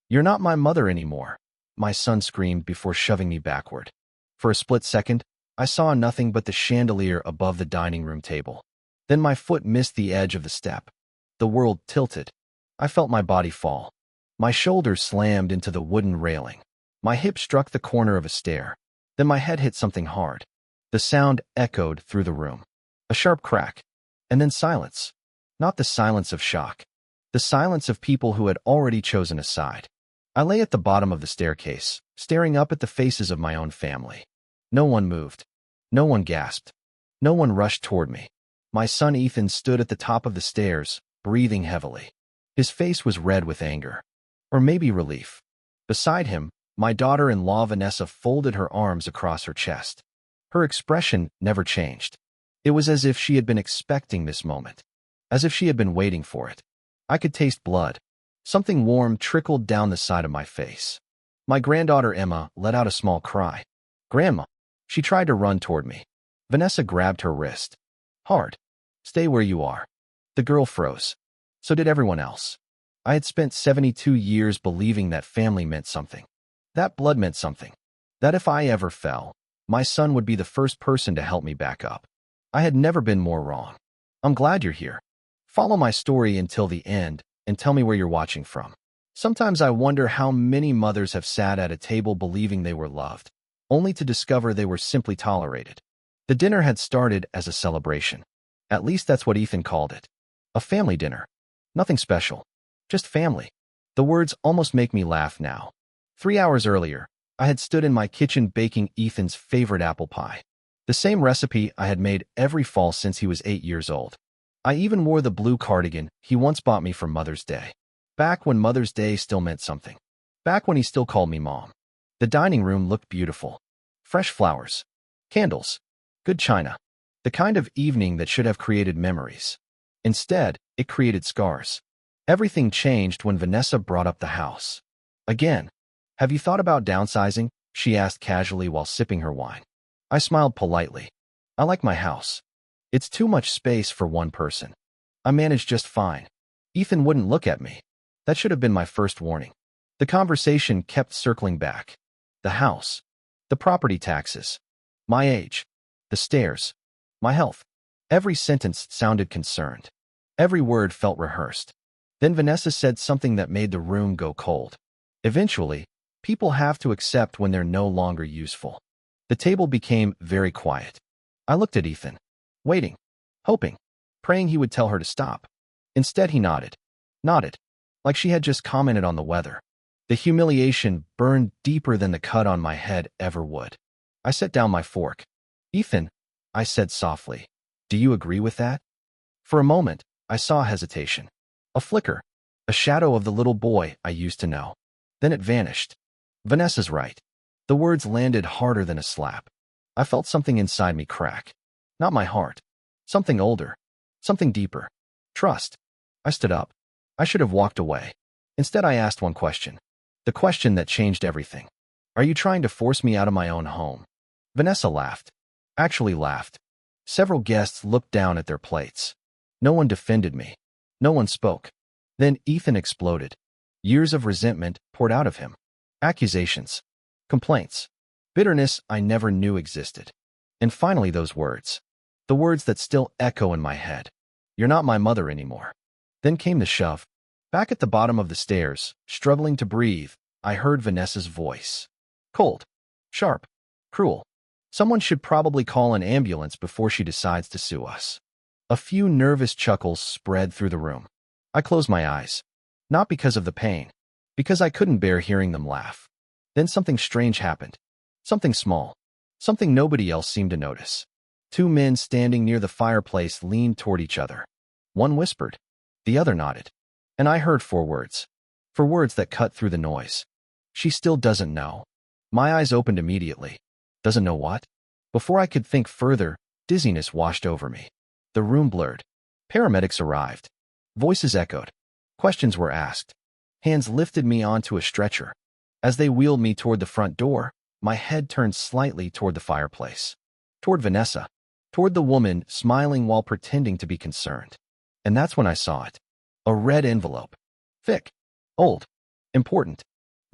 "You're not my mother anymore," my son screamed before shoving me backward. For a split second, I saw nothing but the chandelier above the dining room table. Then my foot missed the edge of the step. The world tilted. I felt my body fall. My shoulders slammed into the wooden railing. My hip struck the corner of a stair. Then my head hit something hard. The sound echoed through the room. A sharp crack. And then silence. Not the silence of shock. The silence of people who had already chosen a side. I lay at the bottom of the staircase, staring up at the faces of my own family. No one moved. No one gasped. No one rushed toward me. My son Ethan stood at the top of the stairs, breathing heavily. His face was red with anger. Or maybe relief. Beside him, my daughter-in-law Vanessa folded her arms across her chest. Her expression never changed. It was as if she had been expecting this moment. As if she had been waiting for it. I could taste blood. Something warm trickled down the side of my face. My granddaughter Emma let out a small cry. "Grandma!" She tried to run toward me. Vanessa grabbed her wrist. Hard. "Stay where you are." The girl froze. So did everyone else. I had spent 72 years believing that family meant something. That blood meant something. That if I ever fell, my son would be the first person to help me back up. I had never been more wrong. I'm glad you're here. Follow my story until the end and tell me where you're watching from. Sometimes I wonder how many mothers have sat at a table believing they were loved, only to discover they were simply tolerated. The dinner had started as a celebration. At least that's what Ethan called it. A family dinner. Nothing special. Just family. The words almost make me laugh now. 3 hours earlier, I had stood in my kitchen baking Ethan's favorite apple pie. The same recipe I had made every fall since he was 8 years old. I even wore the blue cardigan he once bought me for Mother's Day. Back when Mother's Day still meant something. Back when he still called me Mom. The dining room looked beautiful. Fresh flowers. Candles. Good china. The kind of evening that should have created memories. Instead, it created scars. Everything changed when Vanessa brought up the house. Again. "Have you thought about downsizing?" she asked casually while sipping her wine. I smiled politely. "I like my house. It's too much space for one person. I manage just fine." Ethan wouldn't look at me. That should have been my first warning. The conversation kept circling back. The house. The property taxes. My age. The stairs. My health. Every sentence sounded concerned. Every word felt rehearsed. Then Vanessa said something that made the room go cold. Eventually, people have to accept when they're no longer useful. The table became very quiet. I looked at Ethan. Waiting. Hoping. Praying he would tell her to stop. Instead he nodded. Nodded. Like she had just commented on the weather. The humiliation burned deeper than the cut on my head ever would. I set down my fork. "Ethan," I said softly, "do you agree with that?" For a moment, I saw hesitation. A flicker. A shadow of the little boy I used to know. Then it vanished. Vanessa's right. The words landed harder than a slap. I felt something inside me crack. Not my heart. Something older. Something deeper. Trust. I stood up. I should have walked away. Instead, I asked one question. The question that changed everything. "Are you trying to force me out of my own home?" Vanessa laughed. Actually laughed. Several guests looked down at their plates. No one defended me. No one spoke. Then Ethan exploded. Years of resentment poured out of him. Accusations. Complaints. Bitterness I never knew existed. And finally those words. The words that still echo in my head. "You're not my mother anymore." Then came the shove. Back at the bottom of the stairs, struggling to breathe, I heard Vanessa's voice. Cold. Sharp. Cruel. Someone should probably call an ambulance before she decides to sue us. A few nervous chuckles spread through the room. I closed my eyes. Not because of the pain. Because I couldn't bear hearing them laugh. Then something strange happened. Something small. Something nobody else seemed to notice. Two men standing near the fireplace leaned toward each other. One whispered. The other nodded. And I heard 4 words. 4 words that cut through the noise. "She still doesn't know." My eyes opened immediately. Doesn't know what? Before I could think further, dizziness washed over me. The room blurred. Paramedics arrived. Voices echoed. Questions were asked. Hands lifted me onto a stretcher. As they wheeled me toward the front door, my head turned slightly toward the fireplace. Toward Vanessa. Toward the woman smiling while pretending to be concerned. And that's when I saw it. A red envelope. Thick. Old. Important.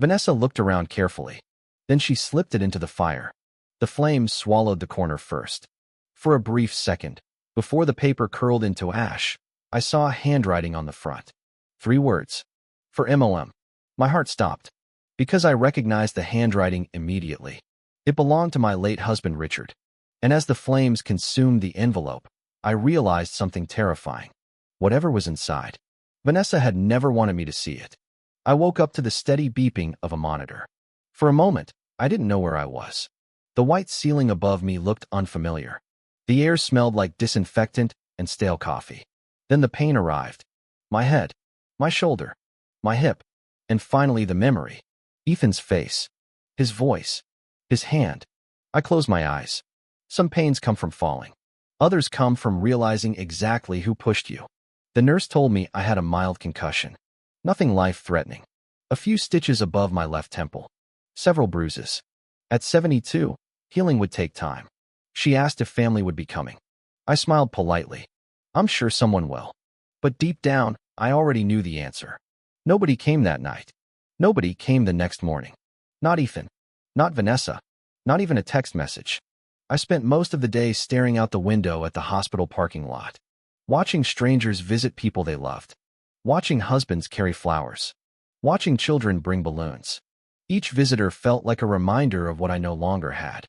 Vanessa looked around carefully. Then she slipped it into the fire. The flames swallowed the corner first. For a brief second, before the paper curled into ash, I saw handwriting on the front. 3 words. For MOM. My heart stopped, because I recognized the handwriting immediately. It belonged to my late husband Richard. And as the flames consumed the envelope, I realized something terrifying. Whatever was inside, Vanessa had never wanted me to see it. I woke up to the steady beeping of a monitor. For a moment, I didn't know where I was. The white ceiling above me looked unfamiliar. The air smelled like disinfectant and stale coffee. Then the pain arrived. My head, my shoulder, my hip, and finally the memory. Ethan's face, his voice, his hand. I closed my eyes. Some pains come from falling. Others come from realizing exactly who pushed you. The nurse told me I had a mild concussion. Nothing life-threatening. A few stitches above my left temple. Several bruises. At 72, healing would take time. She asked if family would be coming. I smiled politely. I'm sure someone will. But deep down, I already knew the answer. Nobody came that night. Nobody came the next morning. Not Ethan. Not Vanessa. Not even a text message. I spent most of the day staring out the window at the hospital parking lot, watching strangers visit people they loved, watching husbands carry flowers, watching children bring balloons. Each visitor felt like a reminder of what I no longer had.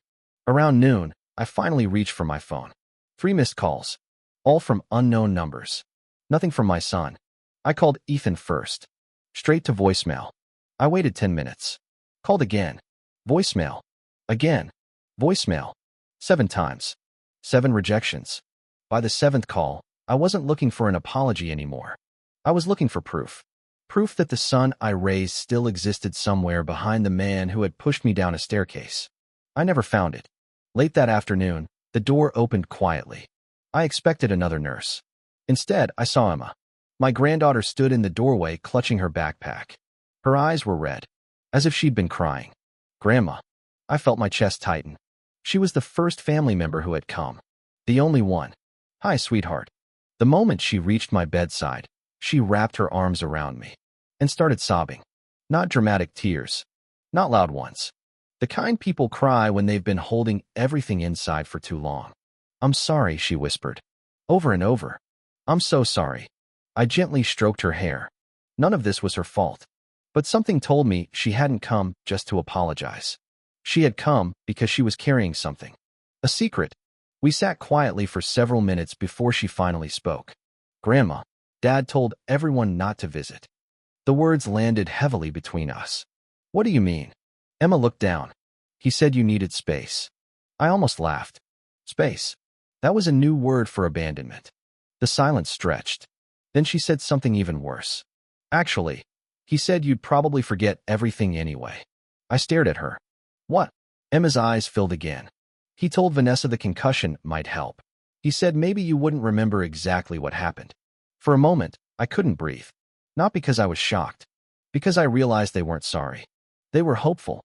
Around noon, I finally reached for my phone. 3 missed calls, all from unknown numbers. Nothing from my son. I called Ethan first. Straight to voicemail. I waited 10 minutes. Called again. Voicemail. Again. Voicemail. 7 times. 7 rejections. By the 7th call, I wasn't looking for an apology anymore. I was looking for proof. Proof that the son I raised still existed somewhere behind the man who had pushed me down a staircase. I never found it. Late that afternoon, the door opened quietly. I expected another nurse. Instead, I saw Emma. My granddaughter stood in the doorway clutching her backpack. Her eyes were red, as if she'd been crying. Grandma. I felt my chest tighten. She was the first family member who had come. The only one. Hi, sweetheart. The moment she reached my bedside, she wrapped her arms around me and started sobbing. Not dramatic tears. Not loud ones. The kind people cry when they've been holding everything inside for too long. I'm sorry, she whispered. Over and over. I'm so sorry. I gently stroked her hair. None of this was her fault. But something told me she hadn't come just to apologize. She had come because she was carrying something. A secret. We sat quietly for several minutes before she finally spoke. Grandma, Dad told everyone not to visit. The words landed heavily between us. What do you mean? Emma looked down. He said you needed space. I almost laughed. Space. That was a new word for abandonment. The silence stretched. Then she said something even worse. Actually, he said you'd probably forget everything anyway. I stared at her. What? Emma's eyes filled again. He told Vanessa the concussion might help. He said maybe you wouldn't remember exactly what happened. For a moment, I couldn't breathe. Not because I was shocked. Because I realized they weren't sorry. They were hopeful.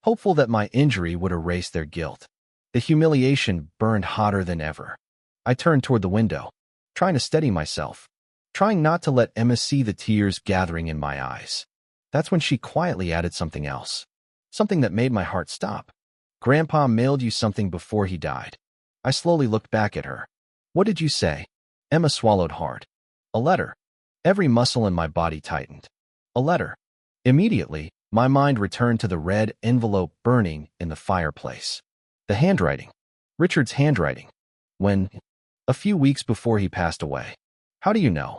Hopeful that my injury would erase their guilt. The humiliation burned hotter than ever. I turned toward the window, trying to steady myself, trying not to let Emma see the tears gathering in my eyes. That's when she quietly added something else. Something that made my heart stop. Grandpa mailed you something before he died. I slowly looked back at her. What did you say? Emma swallowed hard. A letter. Every muscle in my body tightened. A letter. Immediately, my mind returned to the red envelope burning in the fireplace. The handwriting. Richard's handwriting. A few weeks before he passed away. How do you know?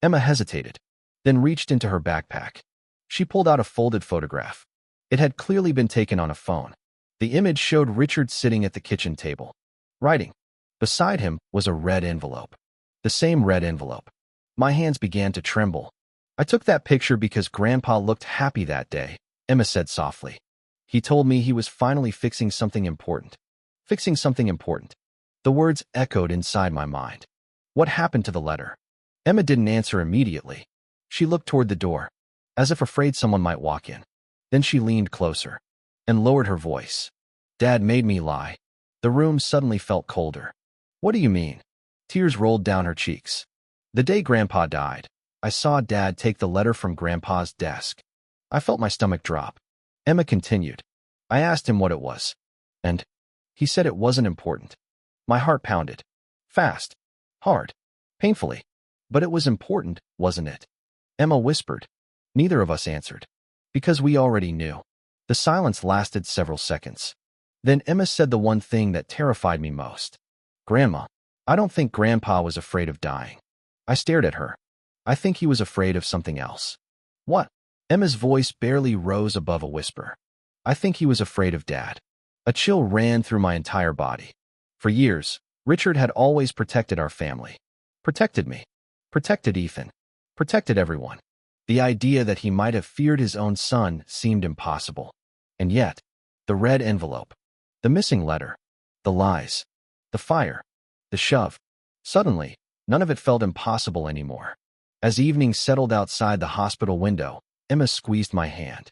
Emma hesitated, then reached into her backpack. She pulled out a folded photograph. It had clearly been taken on a phone. The image showed Richard sitting at the kitchen table, writing. Beside him was a red envelope. The same red envelope. My hands began to tremble. I took that picture because Grandpa looked happy that day, Emma said softly. He told me he was finally fixing something important. Fixing something important. The words echoed inside my mind. What happened to the letter? Emma didn't answer immediately. She looked toward the door, as if afraid someone might walk in. Then she leaned closer and lowered her voice. Dad made me lie. The room suddenly felt colder. What do you mean? Tears rolled down her cheeks. The day Grandpa died, I saw Dad take the letter from Grandpa's desk. I felt my stomach drop. Emma continued. I asked him what it was. And he said it wasn't important. My heart pounded. Fast. Hard. Painfully. But it was important, wasn't it? Emma whispered. Neither of us answered. Because we already knew. The silence lasted several seconds. Then Emma said the one thing that terrified me most. Grandma. I don't think Grandpa was afraid of dying. I stared at her. I think he was afraid of something else. What? Emma's voice barely rose above a whisper. I think he was afraid of Dad. A chill ran through my entire body. For years, Richard had always protected our family. Protected me. Protected Ethan. Protected everyone. The idea that he might have feared his own son seemed impossible. And yet, the red envelope, the missing letter, the lies, the fire, the shove. Suddenly, none of it felt impossible anymore. As evening settled outside the hospital window, Emma squeezed my hand.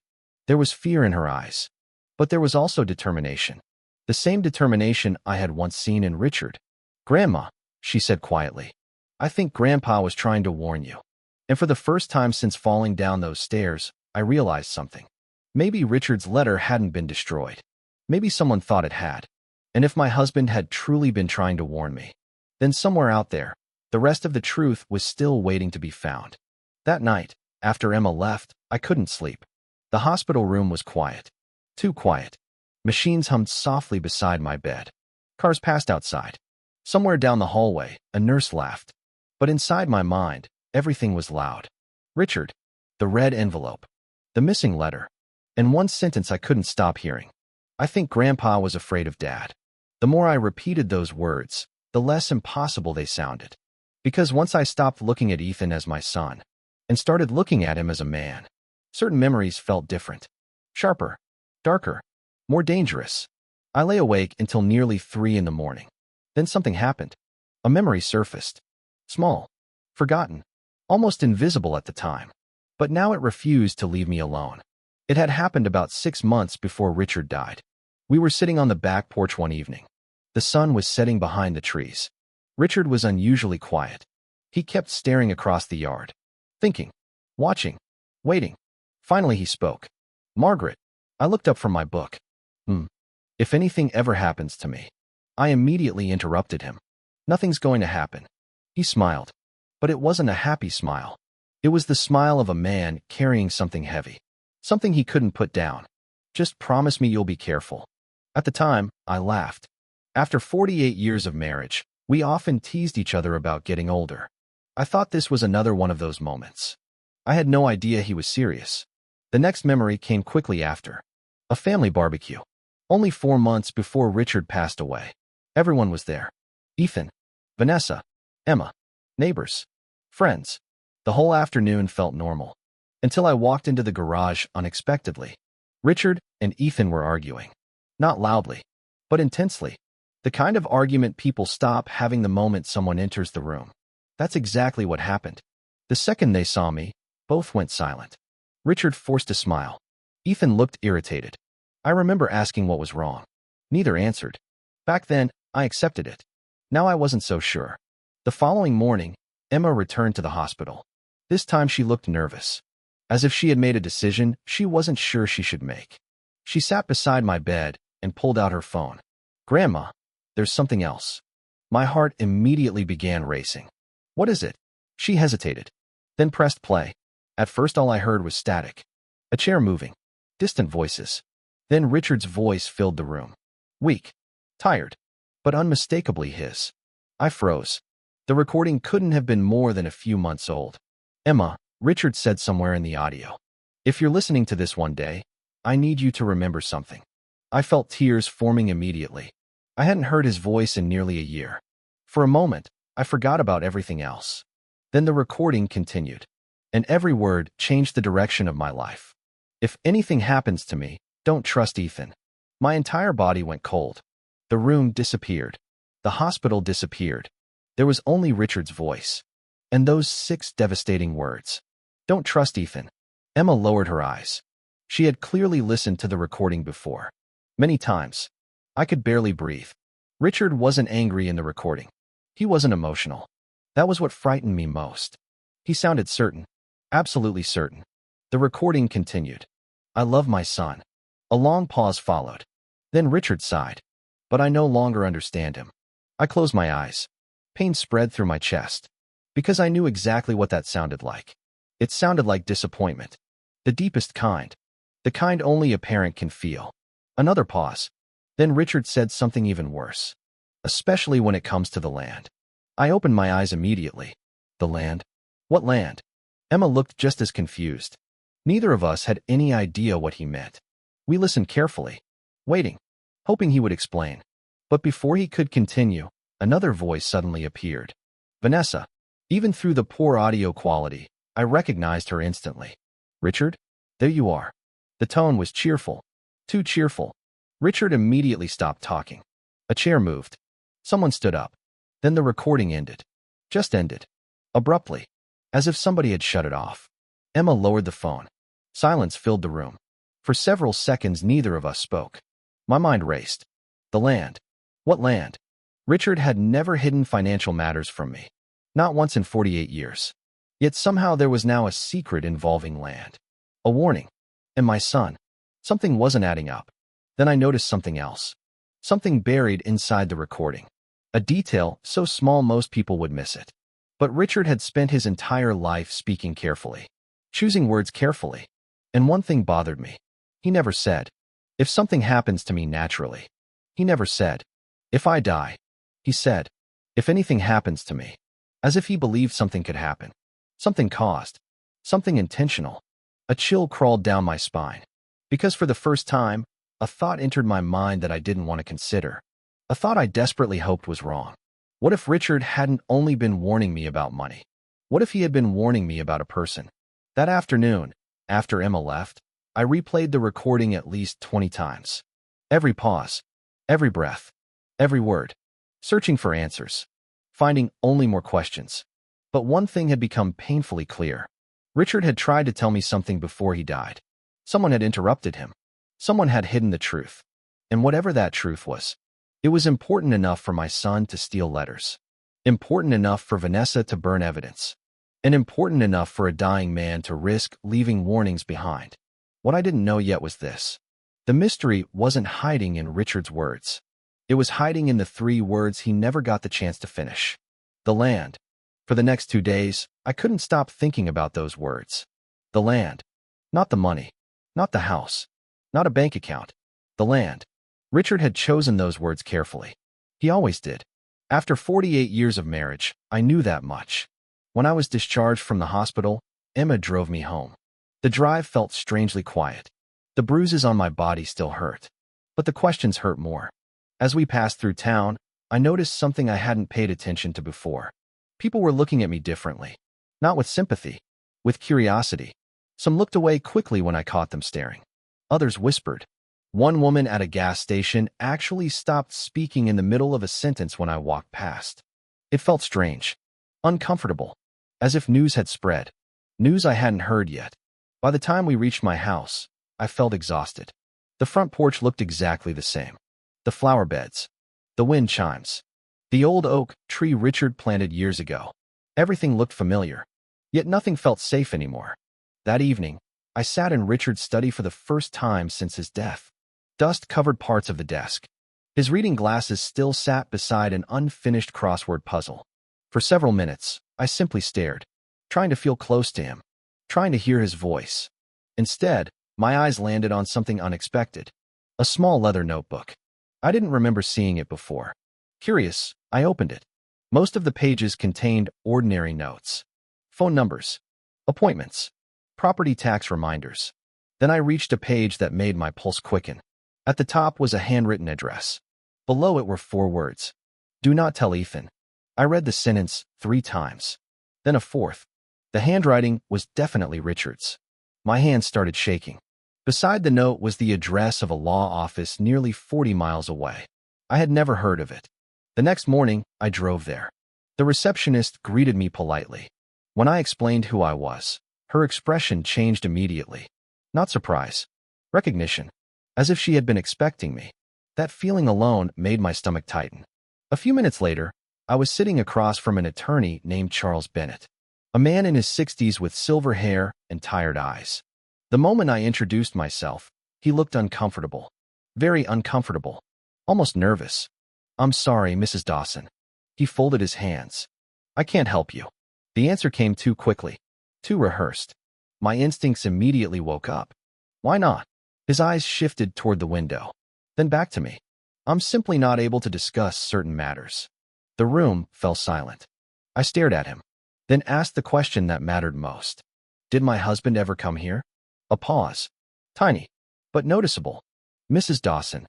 There was fear in her eyes. But there was also determination. The same determination I had once seen in Richard. Grandma, she said quietly, I think Grandpa was trying to warn you. And for the first time since falling down those stairs, I realized something. Maybe Richard's letter hadn't been destroyed. Maybe someone thought it had. And if my husband had truly been trying to warn me, then somewhere out there, the rest of the truth was still waiting to be found. That night, after Emma left, I couldn't sleep. The hospital room was quiet. Too quiet. Machines hummed softly beside my bed. Cars passed outside. Somewhere down the hallway, a nurse laughed. But inside my mind, everything was loud. Richard. The red envelope. The missing letter. And one sentence I couldn't stop hearing. I think Grandpa was afraid of Dad. The more I repeated those words, the less impossible they sounded. Because once I stopped looking at Ethan as my son, and started looking at him as a man, certain memories felt different. Sharper. Darker. More dangerous. I lay awake until nearly 3 in the morning. Then something happened. A memory surfaced. Small. Forgotten. Almost invisible at the time. But now it refused to leave me alone. It had happened about 6 months before Richard died. We were sitting on the back porch one evening. The sun was setting behind the trees. Richard was unusually quiet. He kept staring across the yard. Thinking. Watching. Waiting. Finally he spoke. Margaret. I looked up from my book. If anything ever happens to me. I immediately interrupted him. Nothing's going to happen. He smiled. But it wasn't a happy smile. It was the smile of a man carrying something heavy. Something he couldn't put down. Just promise me you'll be careful. At the time, I laughed. After 48 years of marriage, we often teased each other about getting older. I thought this was another one of those moments. I had no idea he was serious. The next memory came quickly after. A family barbecue. Only 4 months before Richard passed away. Everyone was there. Ethan, Vanessa, Emma, neighbors, friends. The whole afternoon felt normal. Until I walked into the garage unexpectedly. Richard and Ethan were arguing. Not loudly, but intensely. The kind of argument people stop having the moment someone enters the room. That's exactly what happened. The second they saw me, both went silent. Richard forced a smile. Ethan looked irritated. I remember asking what was wrong. Neither answered. Back then, I accepted it. Now I wasn't so sure. The following morning, Emma returned to the hospital. This time she looked nervous. As if she had made a decision she wasn't sure she should make. She sat beside my bed and pulled out her phone. Grandma, there's something else. My heart immediately began racing. What is it? She hesitated. Then pressed play. At first all I heard was static. A chair moving. Distant voices. Then Richard's voice filled the room. Weak. Tired. But unmistakably his. I froze. The recording couldn't have been more than a few months old. Emma, Richard said somewhere in the audio. If you're listening to this one day, I need you to remember something. I felt tears forming immediately. I hadn't heard his voice in nearly a year. For a moment, I forgot about everything else. Then the recording continued. And every word changed the direction of my life. If anything happens to me, don't trust Ethan. My entire body went cold. The room disappeared. The hospital disappeared. There was only Richard's voice. And those 6 devastating words. Don't trust Ethan. Emma lowered her eyes. She had clearly listened to the recording before. Many times. I could barely breathe. Richard wasn't angry in the recording. He wasn't emotional. That was what frightened me most. He sounded certain. Absolutely certain. The recording continued. I love my son. A long pause followed. Then Richard sighed. But I no longer understand him. I closed my eyes. Pain spread through my chest. Because I knew exactly what that sounded like. It sounded like disappointment. The deepest kind. The kind only a parent can feel. Another pause. Then Richard said something even worse. Especially when it comes to the land. I opened my eyes immediately. The land? What land? Emma looked just as confused. Neither of us had any idea what he meant. We listened carefully, waiting, hoping he would explain. But before he could continue, another voice suddenly appeared. Vanessa. Even through the poor audio quality, I recognized her instantly. Richard? There you are. The tone was cheerful. Too cheerful. Richard immediately stopped talking. A chair moved. Someone stood up. Then the recording ended. Just ended. Abruptly. As if somebody had shut it off. Emma lowered the phone. Silence filled the room. For several seconds neither of us spoke. My mind raced. The land. What land? Richard had never hidden financial matters from me. Not once in 48 years. Yet somehow there was now a secret involving land. A warning. And my son. Something wasn't adding up. Then I noticed something else. Something buried inside the recording. A detail so small most people would miss it. But Richard had spent his entire life speaking carefully. Choosing words carefully. And one thing bothered me. He never said, if something happens to me naturally. He never said, if I die. He said, if anything happens to me. As if he believed something could happen. Something caused. Something intentional. A chill crawled down my spine. Because for the first time, a thought entered my mind that I didn't want to consider. A thought I desperately hoped was wrong. What if Richard hadn't only been warning me about money? What if he had been warning me about a person? That afternoon, after Emma left, I replayed the recording at least 20 times. Every pause, every breath, every word. Searching for answers. Finding only more questions. But one thing had become painfully clear. Richard had tried to tell me something before he died. Someone had interrupted him. Someone had hidden the truth. And whatever that truth was, it was important enough for my son to steal letters. Important enough for Vanessa to burn evidence. And important enough for a dying man to risk leaving warnings behind. What I didn't know yet was this. The mystery wasn't hiding in Richard's words. It was hiding in the 3 words he never got the chance to finish. The land. For the next 2 days, I couldn't stop thinking about those words. The land. Not the money. Not the house. Not a bank account. The land. Richard had chosen those words carefully. He always did. After 48 years of marriage, I knew that much. When I was discharged from the hospital, Emma drove me home. The drive felt strangely quiet. The bruises on my body still hurt. But the questions hurt more. As we passed through town, I noticed something I hadn't paid attention to before. People were looking at me differently. Not with sympathy. With curiosity. Some looked away quickly when I caught them staring. Others whispered. One woman at a gas station actually stopped speaking in the middle of a sentence when I walked past. It felt strange. Uncomfortable. As if news had spread. News I hadn't heard yet. By the time we reached my house, I felt exhausted. The front porch looked exactly the same. The flower beds. The wind chimes. The old oak tree Richard planted years ago. Everything looked familiar. Yet nothing felt safe anymore. That evening, I sat in Richard's study for the first time since his death. Dust covered parts of the desk. His reading glasses still sat beside an unfinished crossword puzzle. For several minutes, I simply stared, trying to feel close to him, trying to hear his voice. Instead, my eyes landed on something unexpected. A small leather notebook. I didn't remember seeing it before. Curious, I opened it. Most of the pages contained ordinary notes. Phone numbers. Appointments. Property tax reminders. Then I reached a page that made my pulse quicken. At the top was a handwritten address. Below it were 4 words. Do not tell Ethan. I read the sentence 3 times. Then a 4th. The handwriting was definitely Richard's. My hands started shaking. Beside the note was the address of a law office nearly 40 miles away. I had never heard of it. The next morning, I drove there. The receptionist greeted me politely. When I explained who I was, her expression changed immediately. Not surprise. Recognition. As if she had been expecting me. That feeling alone made my stomach tighten. A few minutes later, I was sitting across from an attorney named Charles Bennett. A man in his 60s with silver hair and tired eyes. The moment I introduced myself, He looked uncomfortable. Very uncomfortable. Almost nervous. "I'm sorry, Mrs. Dawson." He folded his hands. "I can't help you." The answer came too quickly. Too rehearsed. My instincts immediately woke up. "Why not?" His eyes shifted toward the window. Then back to me. "I'm simply not able to discuss certain matters." The room fell silent. I stared at him, then asked the question that mattered most. "Did my husband ever come here?" A pause. Tiny, but noticeable. "Mrs. Dawson,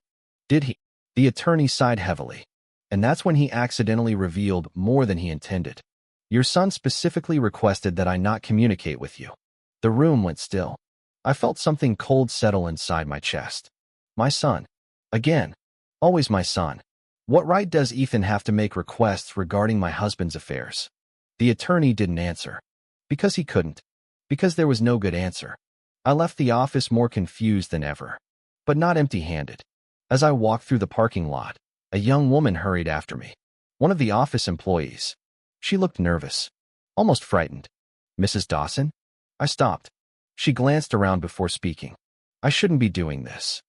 did he?" The attorney sighed heavily. "And that's when he accidentally revealed more than he intended. Your son specifically requested that I not communicate with you." The room went still. I felt something cold settle inside my chest. My son. Again. Always my son. What right does Ethan have to make requests regarding my husband's affairs? The attorney didn't answer. Because he couldn't. Because there was no good answer. I left the office more confused than ever. But not empty-handed. As I walked through the parking lot, a young woman hurried after me. One of the office employees. She looked nervous. Almost frightened. "Mrs. Dawson?" I stopped. She glanced around before speaking. "I shouldn't be doing this."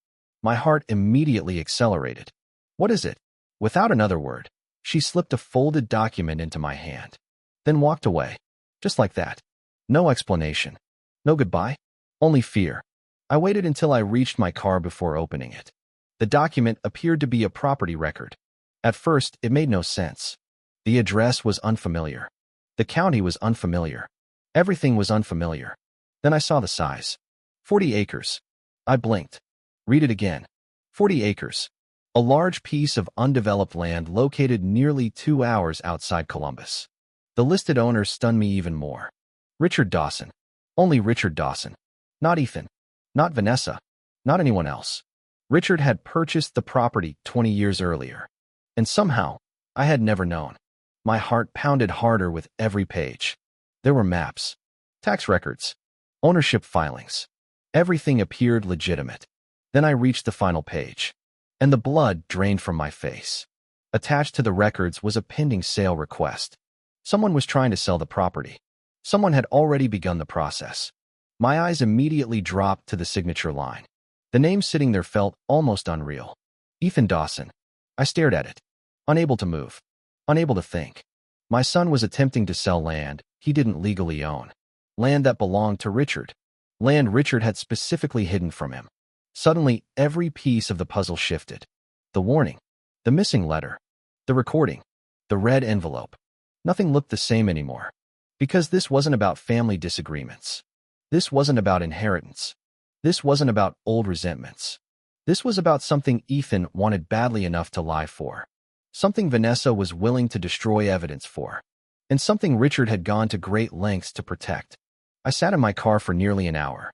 My heart immediately accelerated. "What is it?" Without another word, she slipped a folded document into my hand. Then walked away. Just like that. No explanation. No goodbye. Only fear. I waited until I reached my car before opening it. The document appeared to be a property record. At first, it made no sense. The address was unfamiliar. The county was unfamiliar. Everything was unfamiliar. Then I saw the size. 40 acres. I blinked. Read it again. 40 acres. A large piece of undeveloped land located nearly 2 hours outside Columbus. The listed owner stunned me even more. Richard Dawson. Only Richard Dawson. Not Ethan. Not Vanessa. Not anyone else. Richard had purchased the property 20 years earlier. And somehow, I had never known. My heart pounded harder with every page. There were maps, tax records, ownership filings. Everything appeared legitimate. Then I reached the final page, and the blood drained from my face. Attached to the records was a pending sale request. Someone was trying to sell the property. Someone had already begun the process. My eyes immediately dropped to the signature line. The name sitting there felt almost unreal. Ethan Dawson. I stared at it, unable to move, unable to think. My son was attempting to sell land he didn't legally own. Land that belonged to Richard. Land Richard had specifically hidden from him. Suddenly, every piece of the puzzle shifted. The warning, the missing letter, the recording, the red envelope. Nothing looked the same anymore. Because this wasn't about family disagreements. This wasn't about inheritance. This wasn't about old resentments. This was about something Ethan wanted badly enough to lie for. Something Vanessa was willing to destroy evidence for. And something Richard had gone to great lengths to protect. I sat in my car for nearly an hour,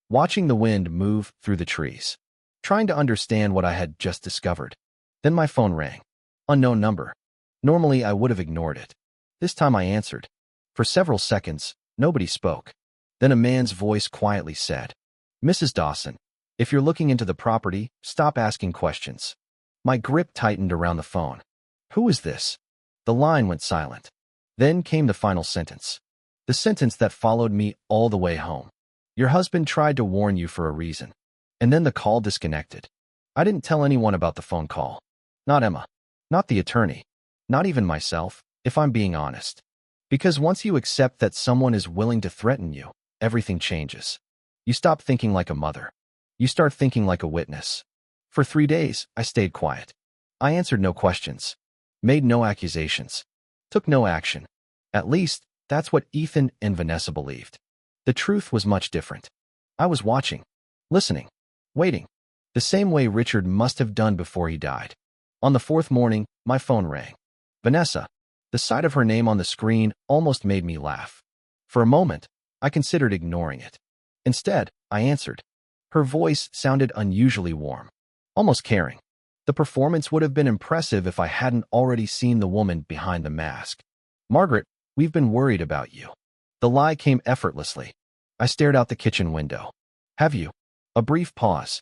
watching the wind move through the trees, trying to understand what I had just discovered. Then my phone rang. Unknown number. Normally, I would have ignored it. This time I answered. For several seconds, nobody spoke. Then a man's voice quietly said, "Mrs. Dawson, if you're looking into the property, stop asking questions." My grip tightened around the phone. Who is this? The line went silent. Then came the final sentence. The sentence that followed me all the way home. "Your husband tried to warn you for a reason." And then the call disconnected. I didn't tell anyone about the phone call. Not Emma. Not the attorney. Not even myself, if I'm being honest. Because once you accept that someone is willing to threaten you, everything changes. You stop thinking like a mother. You start thinking like a witness. For 3 days, I stayed quiet. I answered no questions. Made no accusations. Took no action. At least, that's what Ethan and Vanessa believed. The truth was much different. I was watching, listening, waiting. The same way Richard must have done before he died. On the 4th morning, my phone rang. Vanessa. The sight of her name on the screen almost made me laugh. For a moment, I considered ignoring it. Instead, I answered. Her voice sounded unusually warm, almost caring. The performance would have been impressive if I hadn't already seen the woman behind the mask. "Margaret, we've been worried about you." The lie came effortlessly. I stared out the kitchen window. "Have you?" A brief pause.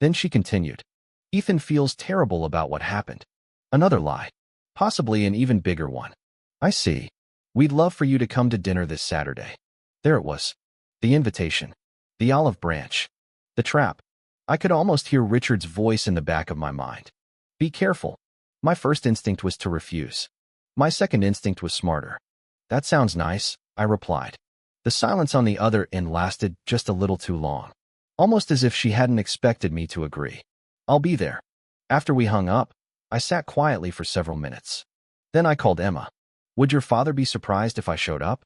Then she continued. "Ethan feels terrible about what happened." Another lie. Possibly an even bigger one. "I see. We'd love for you to come to dinner this Saturday." There it was. The invitation. The olive branch. The trap. I could almost hear Richard's voice in the back of my mind. Be careful. My first instinct was to refuse. My second instinct was smarter. That sounds nice, I replied. The silence on the other end lasted just a little too long, almost as if she hadn't expected me to agree. I'll be there. After we hung up, I sat quietly for several minutes. Then I called Emma. Would your father be surprised if I showed up?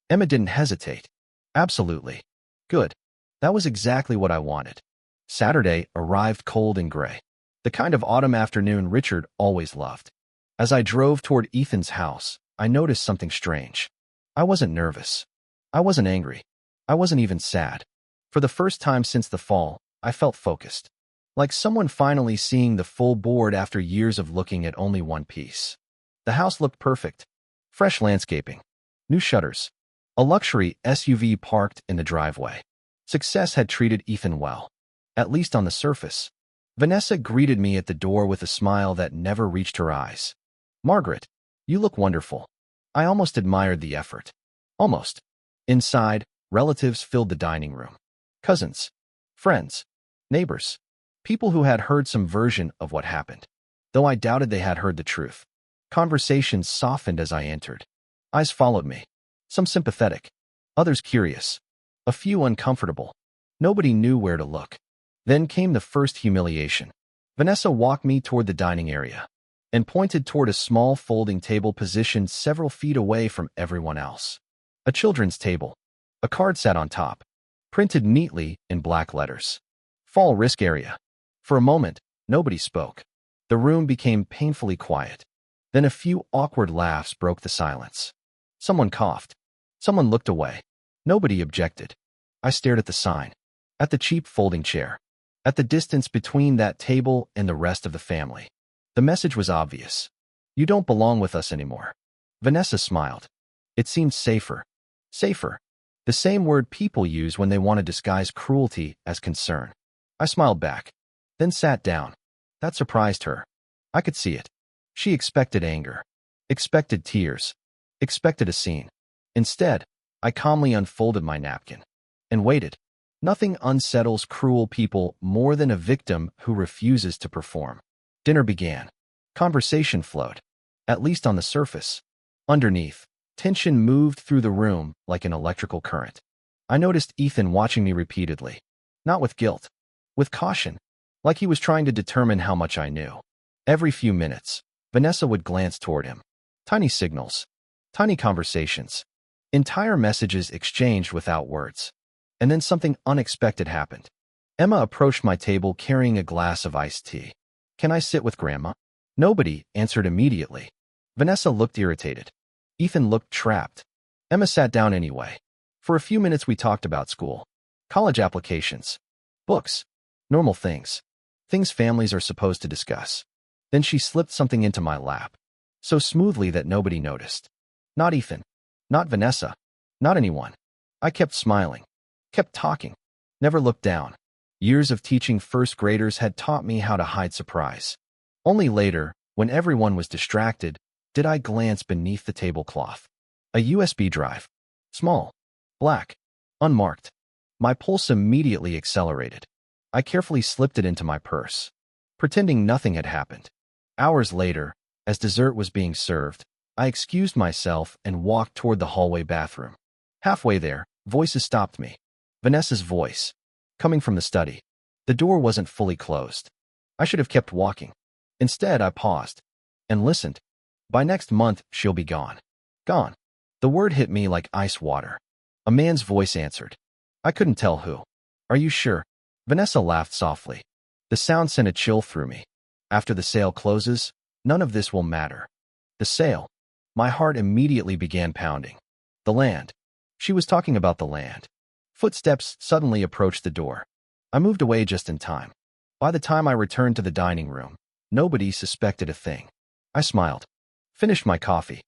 Emma didn't hesitate. Absolutely. Good. That was exactly what I wanted. Saturday arrived cold and gray, the kind of autumn afternoon Richard always loved. As I drove toward Ethan's house, I noticed something strange. I wasn't nervous. I wasn't angry. I wasn't even sad. For the first time since the fall, I felt focused. Like someone finally seeing the full board after years of looking at only one piece. The house looked perfect. Fresh landscaping. New shutters. A luxury SUV parked in the driveway. Success had treated Ethan well. At least on the surface. Vanessa greeted me at the door with a smile that never reached her eyes. Margaret, you look wonderful. I almost admired the effort. Almost. Inside, relatives filled the dining room. Cousins, friends, neighbors, people who had heard some version of what happened, though I doubted they had heard the truth. Conversations softened as I entered. Eyes followed me. Some sympathetic, others curious, a few uncomfortable. Nobody knew where to look. Then came the first humiliation. Vanessa walked me toward the dining area and pointed toward a small folding table positioned several feet away from everyone else. A children's table. A card sat on top, printed neatly in black letters. Fall risk area. For a moment, nobody spoke. The room became painfully quiet. Then a few awkward laughs broke the silence. Someone coughed. Someone looked away. Nobody objected. I stared at the sign, at the cheap folding chair, at the distance between that table and the rest of the family. The message was obvious. You don't belong with us anymore. Vanessa smiled. It seemed safer. Safer. The same word people use when they want to disguise cruelty as concern. I smiled back, then sat down. That surprised her. I could see it. She expected anger, expected tears, expected a scene. Instead, I calmly unfolded my napkin and waited. Nothing unsettles cruel people more than a victim who refuses to perform. Dinner began. Conversation flowed, at least on the surface. Underneath, tension moved through the room like an electrical current. I noticed Ethan watching me repeatedly, not with guilt, with caution, like he was trying to determine how much I knew. Every few minutes, Vanessa would glance toward him. Tiny signals, tiny conversations, entire messages exchanged without words. And then something unexpected happened. Emma approached my table carrying a glass of iced tea. Can I sit with Grandma? Nobody answered immediately. Vanessa looked irritated. Ethan looked trapped. Emma sat down anyway. For a few minutes we talked about school, college applications, books, normal things. Things families are supposed to discuss. Then she slipped something into my lap, so smoothly that nobody noticed. Not Ethan. Not Vanessa. Not anyone. I kept smiling. Kept talking. Never looked down. Years of teaching first graders had taught me how to hide surprise. Only later, when everyone was distracted, did I glance beneath the tablecloth. A USB drive. Small. Black. Unmarked. My pulse immediately accelerated. I carefully slipped it into my purse, pretending nothing had happened. Hours later, as dessert was being served, I excused myself and walked toward the hallway bathroom. Halfway there, voices stopped me. Vanessa's voice, coming from the study. The door wasn't fully closed. I should have kept walking. Instead, I paused and listened. By next month, she'll be gone. Gone. The word hit me like ice water. A man's voice answered. I couldn't tell who. Are you sure? Vanessa laughed softly. The sound sent a chill through me. After the sale closes, none of this will matter. The sale. My heart immediately began pounding. The land. She was talking about the land. Footsteps suddenly approached the door. I moved away just in time. By the time I returned to the dining room, nobody suspected a thing. I smiled, finished my coffee,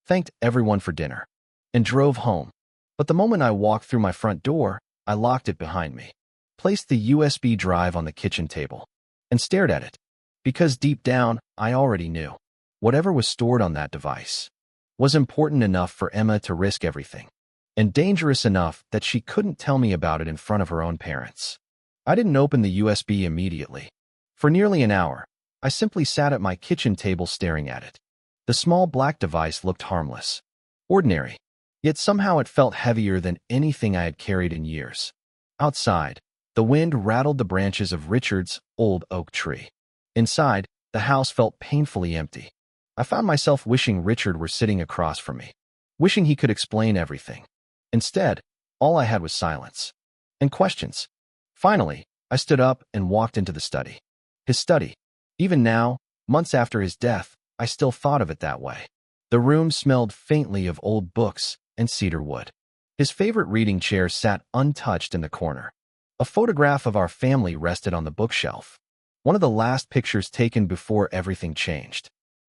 thanked everyone for dinner, and drove home. But the moment I walked through my front door, I locked it behind me, placed the USB drive on the kitchen table, and stared at it. Because deep down, I already knew. Whatever was stored on that device was important enough for Emma to risk everything, and dangerous enough that she couldn't tell me about it in front of her own parents. I didn't open the USB immediately. For nearly an hour, I simply sat at my kitchen table staring at it. The small black device looked harmless, ordinary, yet somehow it felt heavier than anything I had carried in years. Outside, the wind rattled the branches of Richard's old oak tree. Inside, the house felt painfully empty. I found myself wishing Richard were sitting across from me, wishing he could explain everything. Instead, all I had was silence and questions. Finally, I stood up and walked into the study. His study. Even now, months after his death, I still thought of it that way. The room smelled faintly of old books and cedar wood. His favorite reading chair sat untouched in the corner. A photograph of our family rested on the bookshelf. One of the last pictures taken before everything changed.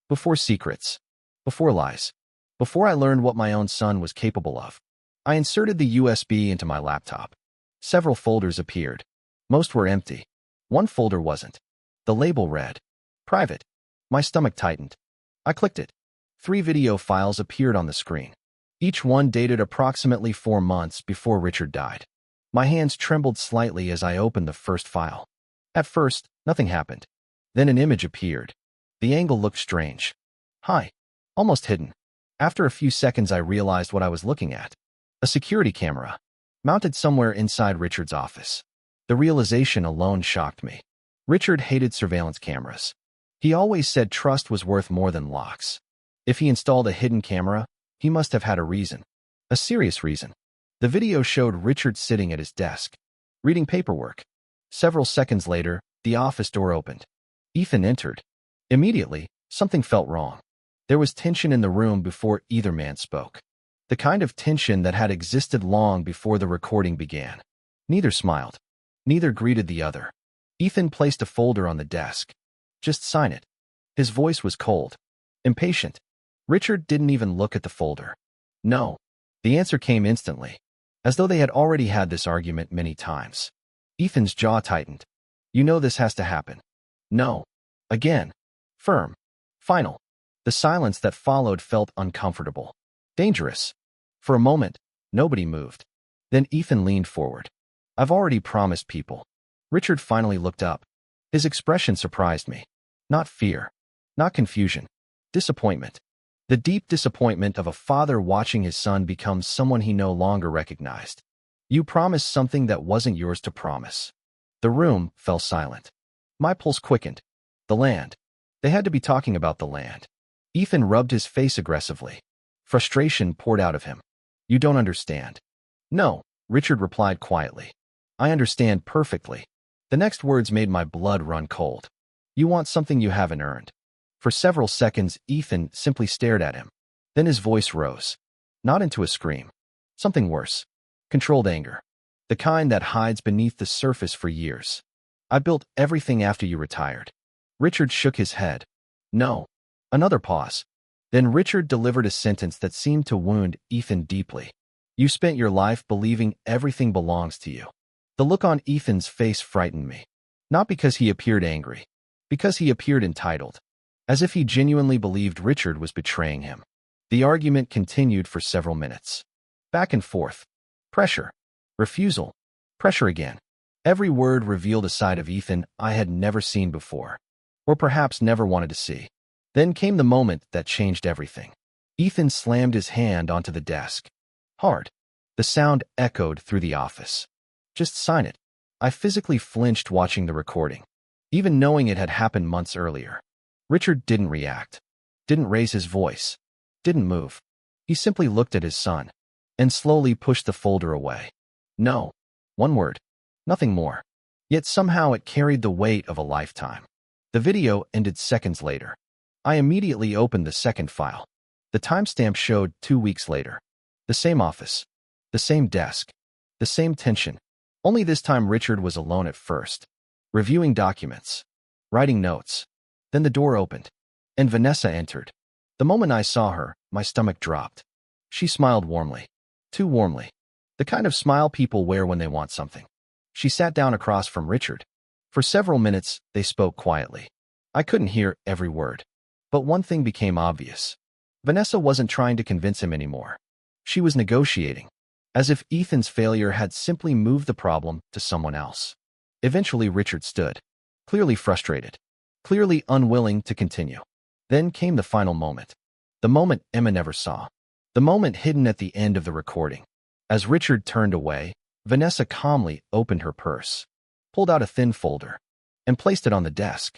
Before secrets. Before lies. Before I learned what my own son was capable of. I inserted the USB into my laptop. Several folders appeared. Most were empty. One folder wasn't. The label read, "Private." My stomach tightened. I clicked it. 3 video files appeared on the screen. Each one dated approximately 4 months before Richard died. My hands trembled slightly as I opened the first file. At first, nothing happened. Then an image appeared. The angle looked strange. High. Almost hidden. After a few seconds, I realized what I was looking at. A security camera, mounted somewhere inside Richard's office. The realization alone shocked me. Richard hated surveillance cameras. He always said trust was worth more than locks. If he installed a hidden camera, he must have had a reason. A serious reason. The video showed Richard sitting at his desk, reading paperwork. Several seconds later, the office door opened. Ethan entered. Immediately, something felt wrong. There was tension in the room before either man spoke. The kind of tension that had existed long before the recording began. Neither smiled. Neither greeted the other. Ethan placed a folder on the desk. "Just sign it." His voice was cold, impatient. Richard didn't even look at the folder. "No." The answer came instantly, as though they had already had this argument many times. Ethan's jaw tightened. "You know this has to happen." "No." Again. Firm. Final. The silence that followed felt uncomfortable. Dangerous. For a moment, nobody moved. Then Ethan leaned forward. "I've already promised people." Richard finally looked up. His expression surprised me. Not fear. Not confusion. Disappointment. The deep disappointment of a father watching his son become someone he no longer recognized. "You promised something that wasn't yours to promise." The room fell silent. My pulse quickened. The land. They had to be talking about the land. Ethan rubbed his face aggressively. Frustration poured out of him. "You don't understand." "No," Richard replied quietly. "I understand perfectly." The next words made my blood run cold. "You want something you haven't earned." For several seconds, Ethan simply stared at him. Then his voice rose. Not into a scream. Something worse. Controlled anger. The kind that hides beneath the surface for years. "I built everything after you retired." Richard shook his head. "No." Another pause. Then Richard delivered a sentence that seemed to wound Ethan deeply. "You spent your life believing everything belongs to you." The look on Ethan's face frightened me. Not because he appeared angry. Because he appeared entitled. As if he genuinely believed Richard was betraying him. The argument continued for several minutes. Back and forth. Pressure. Refusal. Pressure again. Every word revealed a side of Ethan I had never seen before. Or perhaps never wanted to see. Then came the moment that changed everything. Ethan slammed his hand onto the desk. Hard. The sound echoed through the office. "Just sign it." I physically flinched watching the recording, even knowing it had happened months earlier. Richard didn't react. Didn't raise his voice. Didn't move. He simply looked at his son and slowly pushed the folder away. "No." One word. Nothing more. Yet somehow it carried the weight of a lifetime. The video ended seconds later. I immediately opened the second file. The timestamp showed 2 weeks later. The same office. The same desk. The same tension. Only this time Richard was alone at first. Reviewing documents. Writing notes. Then the door opened. And Vanessa entered. The moment I saw her, my stomach dropped. She smiled warmly. Too warmly. The kind of smile people wear when they want something. She sat down across from Richard. For several minutes, they spoke quietly. I couldn't hear every word. But one thing became obvious. Vanessa wasn't trying to convince him anymore. She was negotiating. As if Ethan's failure had simply moved the problem to someone else. Eventually, Richard stood, clearly frustrated, clearly unwilling to continue. Then came the final moment. The moment Emma never saw. The moment hidden at the end of the recording. As Richard turned away, Vanessa calmly opened her purse, pulled out a thin folder, and placed it on the desk.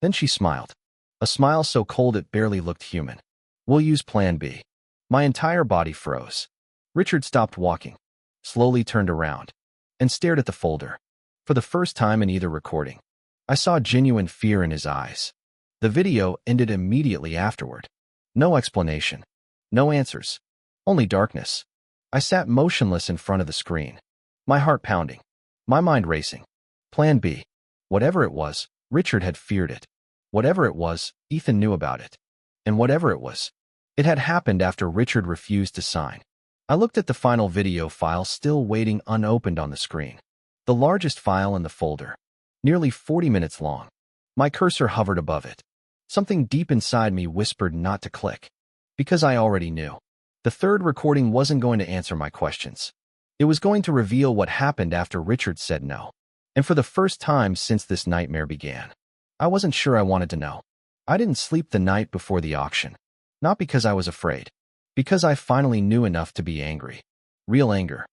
Then she smiled. A smile so cold it barely looked human. "We'll use Plan B." My entire body froze. Richard stopped walking, slowly turned around, and stared at the folder. For the first time in either recording, I saw genuine fear in his eyes. The video ended immediately afterward. No explanation. No answers. Only darkness. I sat motionless in front of the screen, my heart pounding, my mind racing. Plan B. Whatever it was, Richard had feared it. Whatever it was, Ethan knew about it. And whatever it was, it had happened after Richard refused to sign. I looked at the final video file still waiting unopened on the screen. The largest file in the folder, nearly 40 minutes long. My cursor hovered above it. Something deep inside me whispered not to click, because I already knew. The third recording wasn't going to answer my questions. It was going to reveal what happened after Richard said no. And for the first time since this nightmare began, I wasn't sure I wanted to know. I didn't sleep the night before the auction. Not because I was afraid. Because I finally knew enough to be angry. Real anger.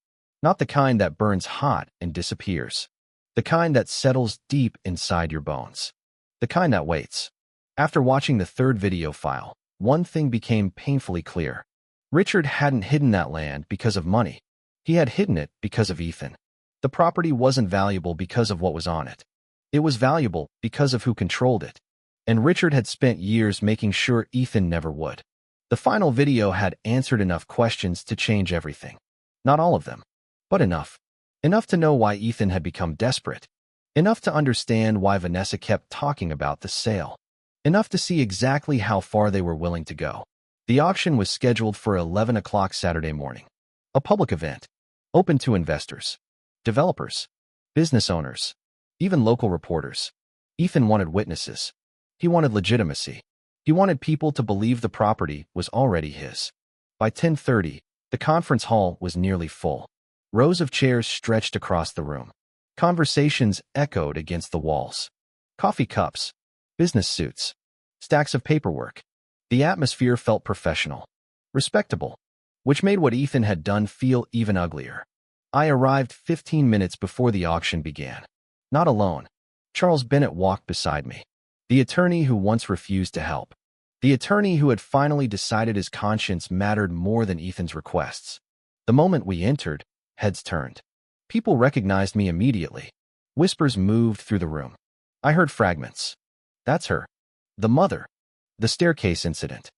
Not the kind that burns hot and disappears. The kind that settles deep inside your bones. The kind that waits. After watching the third video file, one thing became painfully clear. Richard hadn't hidden that land because of money. He had hidden it because of Ethan. The property wasn't valuable because of what was on it. It was valuable because of who controlled it. And Richard had spent years making sure Ethan never would. The final video had answered enough questions to change everything. Not all of them, but enough. Enough to know why Ethan had become desperate. Enough to understand why Vanessa kept talking about the sale. Enough to see exactly how far they were willing to go. The auction was scheduled for 11 o'clock Saturday morning. A public event, open to investors, developers, business owners, even local reporters. Ethan wanted witnesses. He wanted legitimacy. He wanted people to believe the property was already his. By 10:30, the conference hall was nearly full. Rows of chairs stretched across the room. Conversations echoed against the walls. Coffee cups, business suits, stacks of paperwork. The atmosphere felt professional, respectable, which made what Ethan had done feel even uglier. I arrived 15 minutes before the auction began. Not alone. Charles Bennett walked beside me. The attorney who once refused to help. The attorney who had finally decided his conscience mattered more than Ethan's requests. The moment we entered, heads turned. People recognized me immediately. Whispers moved through the room. I heard fragments. "That's her. The mother. The staircase incident.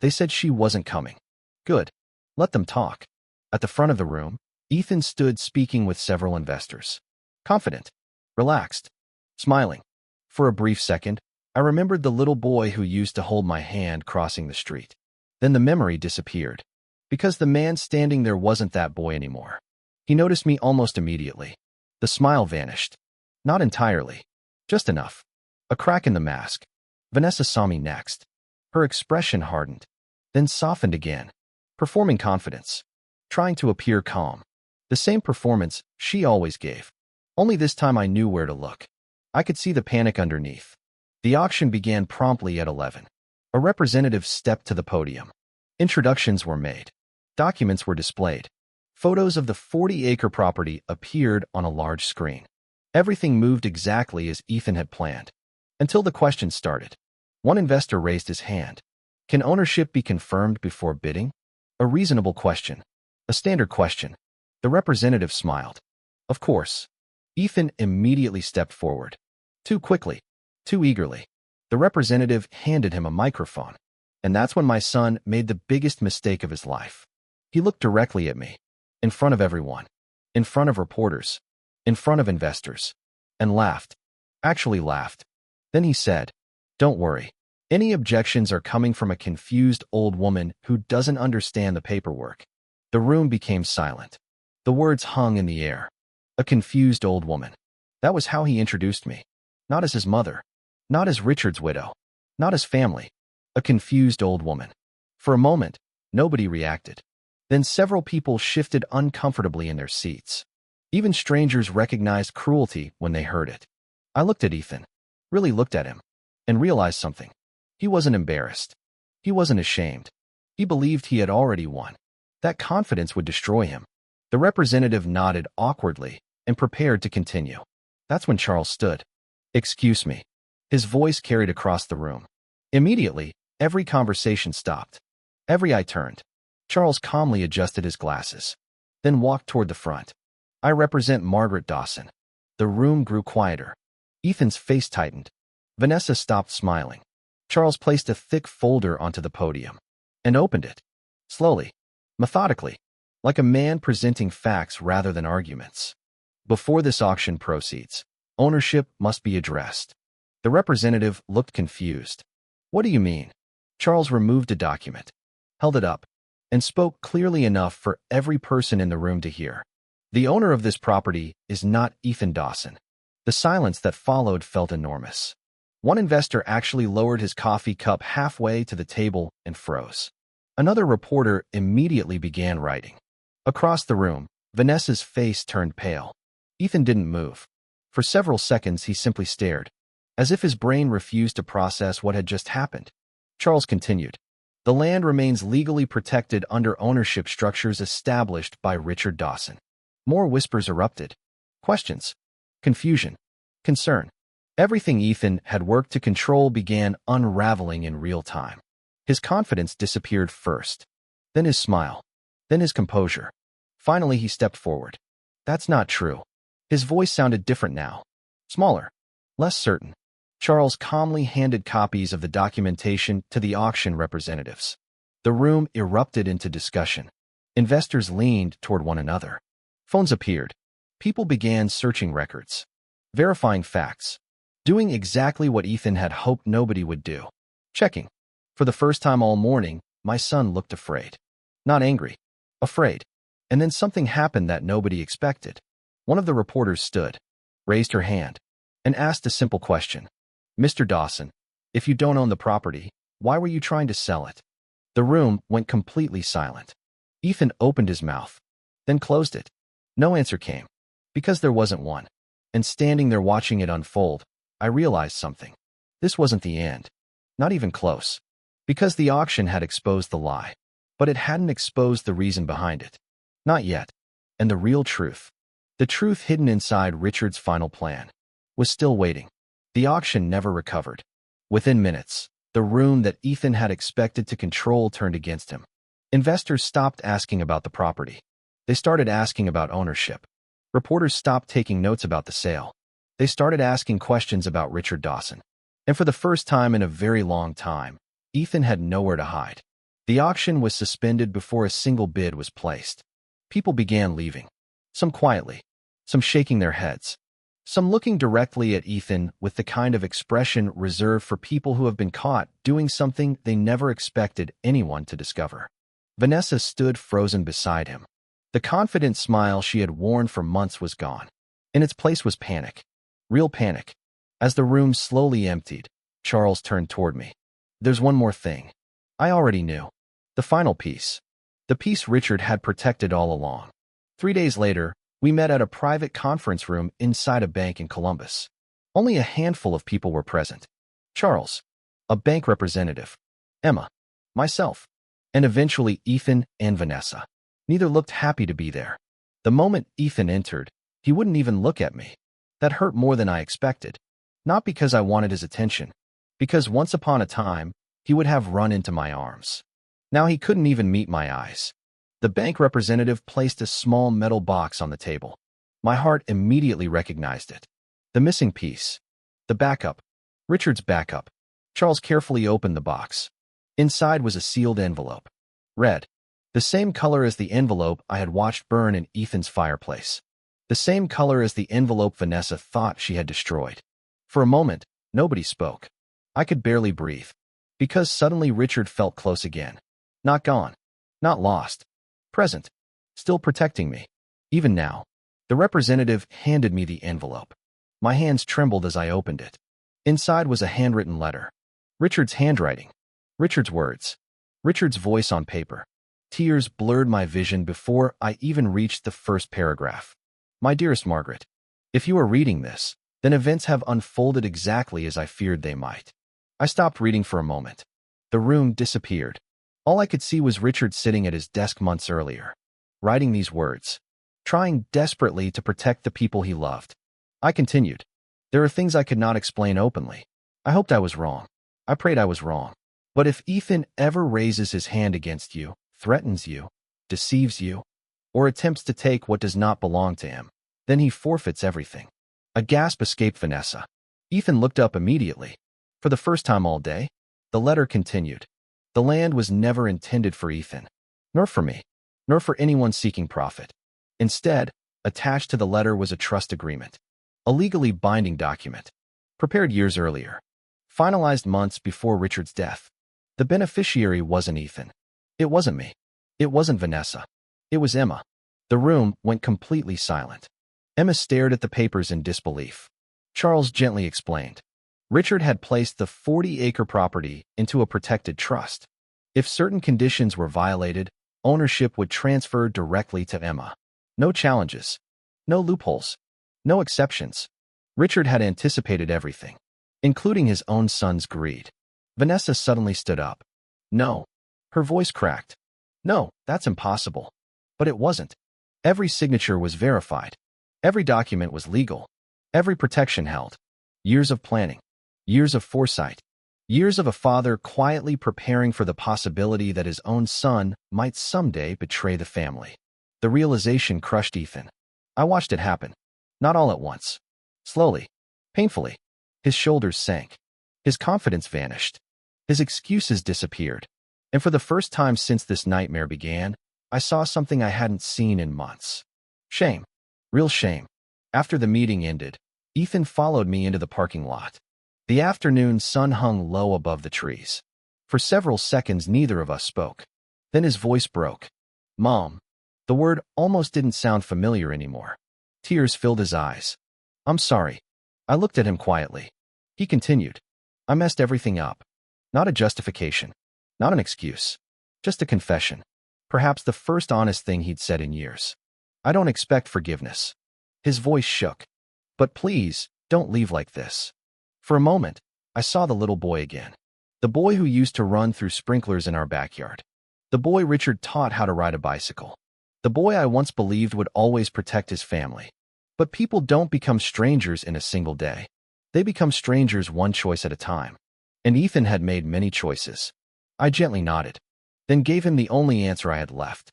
They said she wasn't coming." Good. Let them talk. At the front of the room, Ethan stood speaking with several investors. Confident. Relaxed. Smiling. For a brief second, I remembered the little boy who used to hold my hand crossing the street. Then the memory disappeared. Because the man standing there wasn't that boy anymore. He noticed me almost immediately. The smile vanished. Not entirely. Just enough. A crack in the mask. Vanessa saw me next. Her expression hardened, then softened again. Performing confidence. Trying to appear calm. The same performance she always gave. Only this time I knew where to look. I could see the panic underneath. The auction began promptly at 11. A representative stepped to the podium. Introductions were made. Documents were displayed. Photos of the 40-acre property appeared on a large screen. Everything moved exactly as Ethan had planned. Until the questions started. One investor raised his hand. Can ownership be confirmed before bidding? A reasonable question. A standard question. The representative smiled. Of course. Ethan immediately stepped forward. Too quickly. Too eagerly. The representative handed him a microphone. And that's when my son made the biggest mistake of his life. He looked directly at me. In front of everyone. In front of reporters. In front of investors. And laughed. Actually laughed. Then he said, "Don't worry. Any objections are coming from a confused old woman who doesn't understand the paperwork." The room became silent. The words hung in the air. A confused old woman. That was how he introduced me. Not as his mother. Not as Richard's widow. Not as family. A confused old woman. For a moment, nobody reacted. Then several people shifted uncomfortably in their seats. Even strangers recognized cruelty when they heard it. I looked at Ethan, really looked at him, and realized something. He wasn't embarrassed. He wasn't ashamed. He believed he had already won. That confidence would destroy him. The representative nodded awkwardly and prepared to continue. That's when Charles stood. "Excuse me." His voice carried across the room. Immediately, every conversation stopped. Every eye turned. Charles calmly adjusted his glasses, then walked toward the front. "I represent Margaret Dawson." The room grew quieter. Ethan's face tightened. Vanessa stopped smiling. Charles placed a thick folder onto the podium and opened it. Slowly, methodically, like a man presenting facts rather than arguments. "Before this auction proceeds, ownership must be addressed." The representative looked confused. "What do you mean?" Charles removed a document, held it up, and spoke clearly enough for every person in the room to hear. "The owner of this property is not Ethan Dawson." The silence that followed felt enormous. One investor actually lowered his coffee cup halfway to the table and froze. Another reporter immediately began writing. Across the room, Vanessa's face turned pale. Ethan didn't move. For several seconds, he simply stared, as if his brain refused to process what had just happened. Charles continued. "The land remains legally protected under ownership structures established by Richard Dawson." More whispers erupted. Questions. Confusion. Concern. Everything Ethan had worked to control began unraveling in real time. His confidence disappeared first, then his smile, then his composure. Finally, he stepped forward. "That's not true." His voice sounded different now. Smaller, less certain. Charles calmly handed copies of the documentation to the auction representatives. The room erupted into discussion. Investors leaned toward one another. Phones appeared. People began searching records, verifying facts, doing exactly what Ethan had hoped nobody would do. Checking. For the first time all morning, my son looked afraid. Not angry, afraid. And then something happened that nobody expected. One of the reporters stood, raised her hand, and asked a simple question. "Mr. Dawson, if you don't own the property, why were you trying to sell it?" The room went completely silent. Ethan opened his mouth, then closed it. No answer came, because there wasn't one. And standing there watching it unfold, I realized something. This wasn't the end. Not even close. Because the auction had exposed the lie, but it hadn't exposed the reason behind it. Not yet. And the real truth, the truth hidden inside Richard's final plan, was still waiting. The auction never recovered. Within minutes, the room that Ethan had expected to control turned against him. Investors stopped asking about the property. They started asking about ownership. Reporters stopped taking notes about the sale. They started asking questions about Richard Dawson. And for the first time in a very long time, Ethan had nowhere to hide. The auction was suspended before a single bid was placed. People began leaving. Some quietly, some shaking their heads, some looking directly at Ethan with the kind of expression reserved for people who have been caught doing something they never expected anyone to discover. Vanessa stood frozen beside him. The confident smile she had worn for months was gone. In its place was panic. Real panic. As the room slowly emptied, Charles turned toward me. "There's one more thing." I already knew. The final piece. The piece Richard had protected all along. 3 days later, we met at a private conference room inside a bank in Columbus. Only a handful of people were present. Charles, a bank representative, Emma, myself, and eventually Ethan and Vanessa. Neither looked happy to be there. The moment Ethan entered, he wouldn't even look at me. That hurt more than I expected. Not because I wanted his attention, because once upon a time, he would have run into my arms. Now he couldn't even meet my eyes. The bank representative placed a small metal box on the table. My heart immediately recognized it. The missing piece. The backup. Richard's backup. Charles carefully opened the box. Inside was a sealed envelope. Red. The same color as the envelope I had watched burn in Ethan's fireplace. The same color as the envelope Vanessa thought she had destroyed. For a moment, nobody spoke. I could barely breathe. Because suddenly Richard felt close again. Not gone. Not lost. Present. Still protecting me. Even now. The representative handed me the envelope. My hands trembled as I opened it. Inside was a handwritten letter. Richard's handwriting. Richard's words. Richard's voice on paper. Tears blurred my vision before I even reached the first paragraph. My dearest Margaret, if you are reading this, then events have unfolded exactly as I feared they might. I stopped reading for a moment. The room disappeared. All I could see was Richard sitting at his desk months earlier, writing these words, trying desperately to protect the people he loved. I continued. There are things I could not explain openly. I hoped I was wrong. I prayed I was wrong. But if Ethan ever raises his hand against you, threatens you, deceives you, or attempts to take what does not belong to him, then he forfeits everything. A gasp escaped Vanessa. Ethan looked up immediately. For the first time all day, the letter continued. The land was never intended for Ethan, nor for me, nor for anyone seeking profit. Instead, attached to the letter was a trust agreement, a legally binding document, prepared years earlier, finalized months before Richard's death. The beneficiary wasn't Ethan. It wasn't me. It wasn't Vanessa. It was Emma. The room went completely silent. Emma stared at the papers in disbelief. Charles gently explained. Richard had placed the 40-acre property into a protected trust. If certain conditions were violated, ownership would transfer directly to Emma. No challenges. No loopholes. No exceptions. Richard had anticipated everything, including his own son's greed. Vanessa suddenly stood up. No. Her voice cracked. No, that's impossible. But it wasn't. Every signature was verified. Every document was legal. Every protection held. Years of planning. Years of foresight. Years of a father quietly preparing for the possibility that his own son might someday betray the family. The realization crushed Ethan. I watched it happen. Not all at once. Slowly. Painfully. His shoulders sank. His confidence vanished. His excuses disappeared. And for the first time since this nightmare began, I saw something I hadn't seen in months. Shame. Real shame. After the meeting ended, Ethan followed me into the parking lot. The afternoon sun hung low above the trees. For several seconds, neither of us spoke. Then his voice broke. Mom. The word almost didn't sound familiar anymore. Tears filled his eyes. I'm sorry. I looked at him quietly. He continued. I messed everything up. Not a justification. Not an excuse. Just a confession. Perhaps the first honest thing he'd said in years. I don't expect forgiveness. His voice shook. But please, don't leave like this. For a moment, I saw the little boy again. The boy who used to run through sprinklers in our backyard. The boy Richard taught how to ride a bicycle. The boy I once believed would always protect his family. But people don't become strangers in a single day. They become strangers one choice at a time. And Ethan had made many choices. I gently nodded, then gave him the only answer I had left.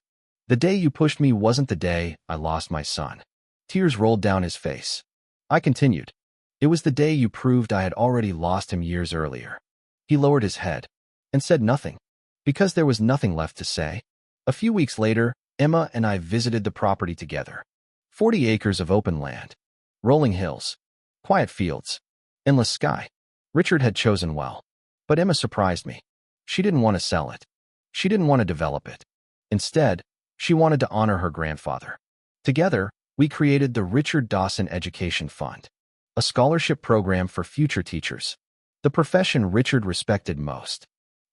The day you pushed me wasn't the day I lost my son. Tears rolled down his face. I continued. It was the day you proved I had already lost him years earlier. He lowered his head and said nothing, because there was nothing left to say. A few weeks later, Emma and I visited the property together. 40 acres of open land, rolling hills, quiet fields, endless sky. Richard had chosen well. But Emma surprised me. She didn't want to sell it. She didn't want to develop it. Instead, she wanted to honor her grandfather. Together, we created the Richard Dawson Education Fund, a scholarship program for future teachers, the profession Richard respected most,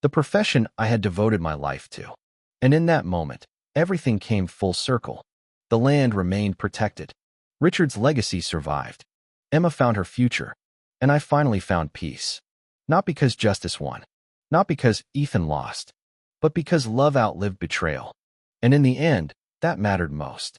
the profession I had devoted my life to. And in that moment, everything came full circle. The land remained protected. Richard's legacy survived. Emma found her future, and I finally found peace. Not because justice won, not because Ethan lost, but because love outlived betrayal. And in the end, that mattered most.